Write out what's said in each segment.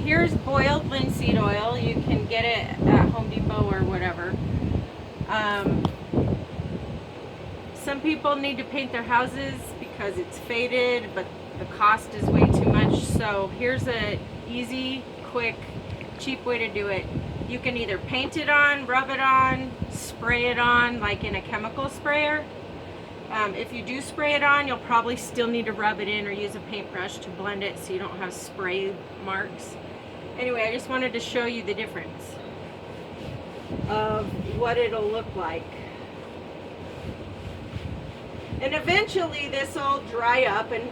here's boiled linseed oil. You can get it at Home Depot or whatever. Some people need to paint their houses because it's faded, but the cost is way too much. So here's a easy, quick, cheap way to do it. You can either paint it on, rub it on, spray it on like in a chemical sprayer. If you do spray it on, you'll probably still need to rub it in or use a paintbrush to blend it so you don't have spray marks. Anyway, I just wanted to show you the difference of what it'll look like. And eventually this will dry up and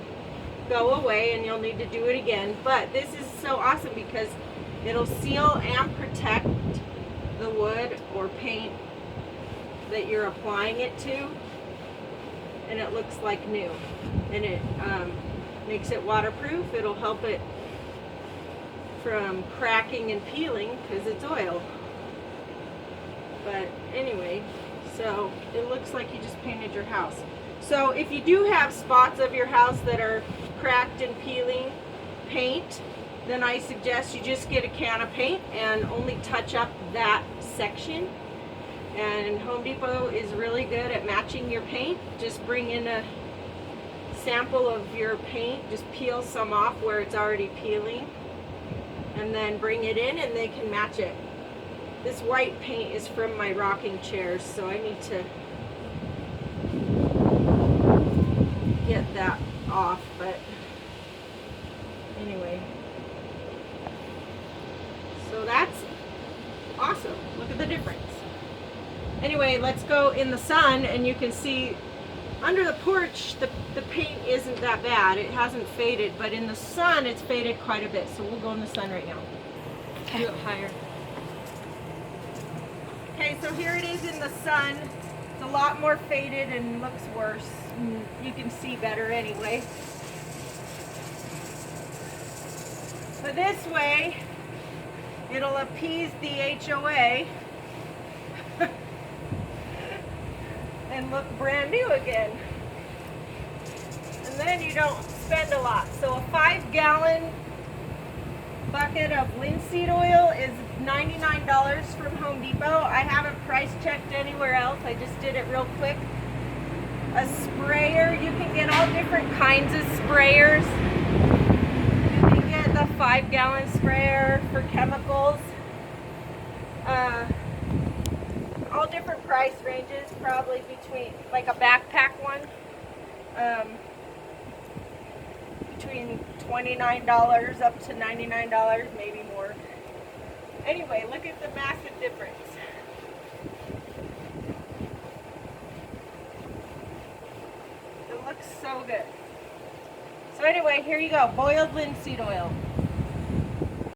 go away and you'll need to do it again. But this is so awesome because it'll seal and protect the wood or paint that you're applying it to. And it looks like new. And it makes it waterproof. It'll help it from cracking and peeling because it's oil. But anyway, so it looks like you just painted your house. So if you do have spots of your house that are cracked and peeling paint, then I suggest you just get a can of paint and only touch up that section. And Home Depot is really good at matching your paint. Just bring in a sample of your paint, just peel some off where it's already peeling, and then bring it in and they can match it. This white paint is from my rocking chairs, so I need to get that off, but anyway. So that's awesome. Look at the difference. Anyway, let's go in the sun and you can see under the porch the paint isn't that bad. It hasn't faded, but in the sun it's faded quite a bit. So we'll go in the sun right now. Okay. Do it higher. Okay, so here it is in the sun. It's a lot more faded and looks worse. You can see better anyway. But this way, it'll appease the HOA and look brand new again. And then you don't spend a lot. So a 5-gallon bucket of linseed oil is $99 from Home Depot. I haven't price checked anywhere else. I just did it real quick. A sprayer, you can get all different kinds of sprayers. You can get the 5-gallon sprayer for chemicals. All different price ranges, probably between, like a backpack one, between $29 up to $99, maybe more. Anyway, look at the massive difference. It looks so good. So anyway, here you go, boiled linseed oil.